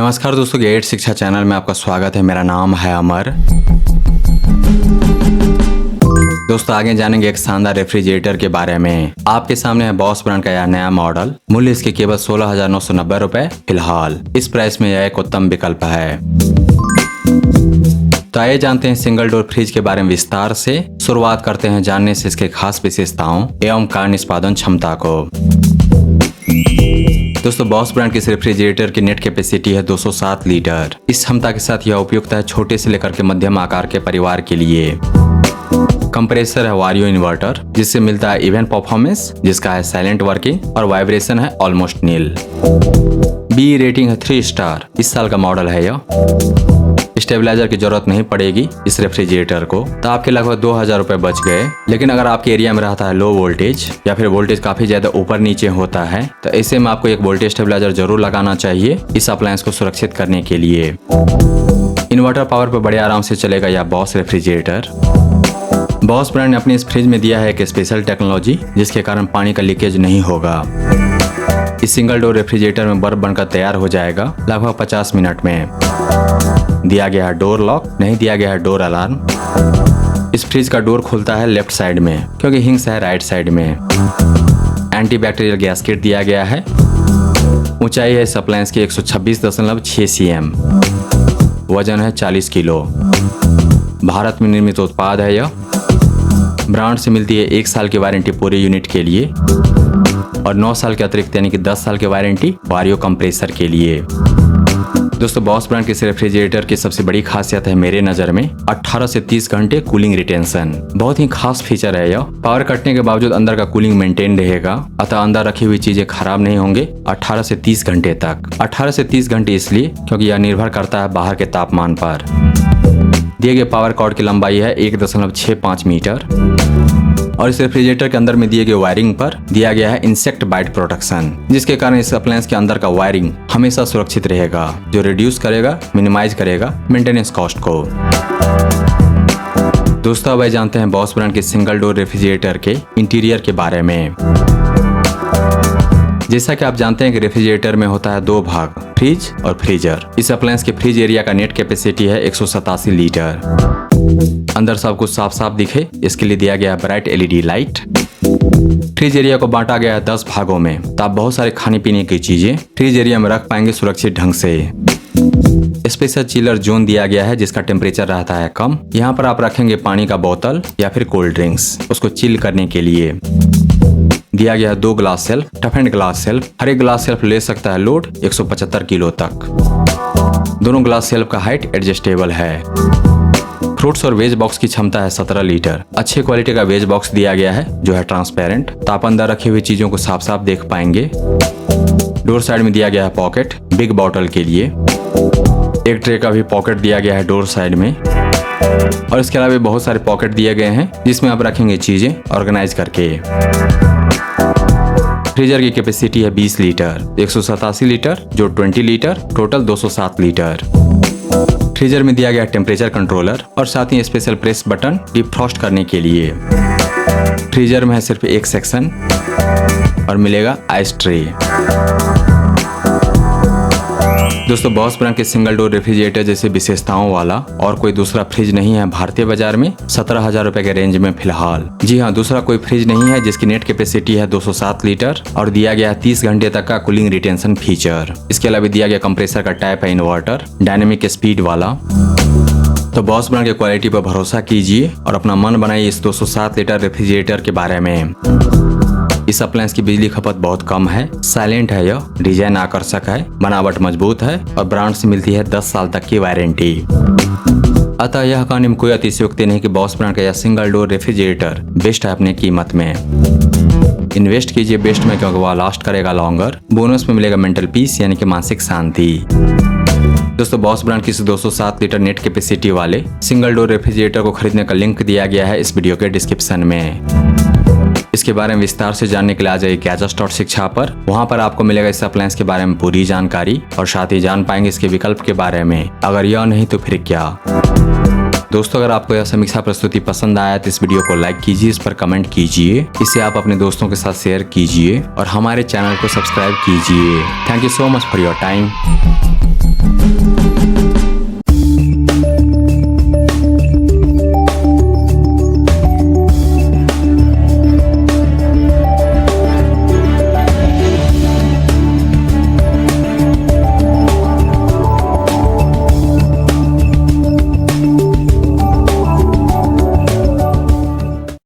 नमस्कार दोस्तों, गेट शिक्षा चैनल में आपका स्वागत है। मेरा नाम है अमर। दोस्तों आगे जानेंगे एक शानदार रेफ्रिजरेटर के बारे में। आपके सामने है बॉस ब्रांड का यह नया मॉडल। मूल्य इसके केवल 16,990 रुपए फिलहाल। इस प्राइस में यह एक उत्तम विकल्प है। तो आइए जानते हैं सिंगल डोर फ्रिज के बारे में विस्तार से। शुरुआत करते हैं जानने से इसके खास विशेषताओं एवं कार्य निष्पादन क्षमता को। दोस्तों बॉस ब्रांड के इस रेफ्रिजरेटर की नेट कैपेसिटी है 207 लीटर। इस क्षमता के साथ यह उपयुक्त है छोटे से लेकर के मध्यम आकार के परिवार के लिए। कंप्रेसर है वारियो इन्वर्टर, जिससे मिलता है इवन परफॉर्मेंस, जिसका है साइलेंट वर्किंग, और वाइब्रेशन है ऑलमोस्ट नील। बी रेटिंग है 3 स्टार। इस साल का मॉडल है यह। स्टेबलाइजर की जरूरत नहीं पड़ेगी इस रेफ्रिजरेटर को। तो आपके लगभग 2,000 रुपए बच गए। लेकिन अगर आपके एरिया में रहता है लो वोल्टेज या फिर वोल्टेज काफी ज्यादा ऊपर नीचे होता है, तो ऐसे में आपको एक वोल्टेज स्टेबलाइजर जरूर लगाना चाहिए इस अप्लायंस को सुरक्षित करने के लिए। इन्वर्टर पावर पर बड़े आराम से चलेगा यह बॉस रेफ्रिजरेटर। बॉस ब्रांड ने अपने इस फ्रिज में दिया है एक स्पेशल टेक्नोलॉजी, जिसके कारण पानी का लीकेज नहीं होगा। इस सिंगल डोर रेफ्रिजरेटर में बर्फ बनकर तैयार हो जाएगा लगभग 50 मिनट में। दिया गया है डोर लॉक, नहीं दिया गया है डोर अलार्म। इस फ्रिज का डोर खुलता है लेफ्ट साइड में, क्योंकि हिंग्स है राइट साइड में। एंटी बैक्टीरियल गैस्केट दिया गया है। ऊंचाई है इस अप्लायंस की 126.6 cm। वजन है 40 किलो। भारत में निर्मित उत्पाद है यह। ब्रांड से मिलती है 1 साल की वारंटी पूरे यूनिट के लिए और 9 साल के अतिरिक्त यानी कि 10 साल की वारंटी वारियो कंप्रेसर के लिए। दोस्तों बॉस ब्रांड के इस रेफ्रिजरेटर की सबसे बड़ी खासियत है मेरे नजर में 18 से 30 घंटे कूलिंग रिटेंशन। बहुत ही खास फीचर है यह। पावर कटने के बावजूद अंदर का कूलिंग मेंटेन रहेगा, अतः अंदर रखी हुई चीजें खराब नहीं होंगे 18 से 30 घंटे तक। 18 से 30 घंटे इसलिए क्योंकि यह निर्भर करता है बाहर के तापमान पर। दिए गए पावर कॉर्ड की लंबाई है 1.65 मीटर और इस रेफ्रिजरेटर के अंदर में दिए गए वायरिंग पर दिया गया है इंसेक्ट बाइट प्रोटेक्शन, जिसके कारण इस अप्लायंस के अंदर का वायरिंग हमेशा सुरक्षित रहेगा, जो रिड्यूस करेगा, मिनिमाइज करेगा मेंटेनेंस कॉस्ट को। दोस्तों अब जानते हैं बॉस ब्रांड के सिंगल डोर रेफ्रिजरेटर के इंटीरियर के बारे में। जैसा कि आप जानते हैं कि रेफ्रिजरेटर में होता है 2 भाग, फ्रिज और फ्रीजर। इस अप्लायंस के फ्रिज एरिया का नेट कैपेसिटी है 187 लीटर। अंदर सब कुछ साफ साफ दिखे इसके लिए दिया गया bright LED light. Fridge area को बांटा गया है 10 भागों में, तो आप बहुत सारे खाने पीने की चीजें फ्रिज एरिया में रख पाएंगे सुरक्षित ढंग से। स्पेशल चिलर जोन दिया गया है जिसका टेम्परेचर रहता है कम। यहाँ पर आप रखेंगे पानी का बोतल या फिर कोल्ड ड्रिंक्स, उसको चिल करने के लिए। दिया गया है 2 glass shelf, tough and glass shelf. हर एक ग्लास सेल्फ ले सकता है लोड 175 किलो तक। दोनों ग्लास सेल्फ का हाइट एडजस्टेबल है। फ्रूट्स और वेज बॉक्स की क्षमता है 17 लीटर। अच्छे क्वालिटी का वेज बॉक्स दिया गया है जो है ट्रांसपेरेंट, तो आप अंदर रखी हुई चीजों को साफ साफ देख पाएंगे। डोर साइड में दिया गया है पॉकेट बिग बॉटल के लिए। एक ट्रे का भी पॉकेट दिया गया है डोर साइड में और इसके अलावा बहुत सारे पॉकेट दिए गए हैं जिसमें आप रखेंगे चीजें ऑर्गेनाइज करके। फ्रीजर की कैपेसिटी है 20 लीटर, 187 लीटर जो 20 लीटर, टोटल 207 लीटर। फ्रीजर में दिया गया टेम्परेचर कंट्रोलर और साथ ही special press button deep frost करने के लिए। फ्रीजर में है सिर्फ एक सेक्शन और मिलेगा आइस ट्रे। दोस्तों बॉस ब्रांड के सिंगल डोर रेफ्रिजरेटर जैसे विशेषताओं वाला और कोई दूसरा फ्रिज नहीं है भारतीय बाजार में 17,000 रुपए के रेंज में फिलहाल। जी हाँ, दूसरा कोई फ्रिज नहीं है जिसकी नेट कैपेसिटी है 207 लीटर और दिया गया है 30 घंटे तक का कूलिंग रिटेंशन फीचर। इसके अलावा दिया गया कंप्रेसर का टाइप है इन्वर्टर डायनेमिक स्पीड वाला। तो बॉस ब्रांड की क्वालिटी पर भरोसा कीजिए और अपना मन बनाइए इस 207 लीटर रेफ्रिजरेटर के बारे में। इस अप्लायंस की बिजली खपत बहुत कम है, साइलेंट है यह, डिजाइन आकर्षक है, बनावट मजबूत है और ब्रांड से मिलती है 10 साल तक की वारंटी। अतः यह कहने में कोई अतिशयोक्ति नहीं कि बॉस ब्रांड का यह सिंगल डोर रेफ्रिजरेटर बेस्ट है अपने कीमत में। इन्वेस्ट कीजिए बेस्ट में, क्योंकि वह लास्ट करेगा लॉन्गर। बोनस में मिलेगा मेंटल पीस यानी कि मानसिक शांति। दोस्तों बॉस ब्रांड की इस 207 लीटर नेट कैपेसिटी वाले सिंगल डोर रेफ्रिजरेटर को खरीदने का लिंक दिया गया है इस वीडियो के डिस्क्रिप्शन में। इसके बारे में विस्तार से जानने के लिए आ जाइए गैजेट्स.शिक्षा पर। वहां पर आपको मिलेगा इस अप्लायंस के बारे में पूरी जानकारी और साथ ही जान पाएंगे इसके विकल्प के बारे में। अगर यह नहीं तो फिर क्या। दोस्तों अगर आपको यह समीक्षा प्रस्तुति पसंद आया तो इस वीडियो को लाइक कीजिए, इस पर कमेंट कीजिए, इसे आप अपने दोस्तों के साथ शेयर कीजिए और हमारे चैनल को सब्सक्राइब कीजिए। Thank you so much for your time.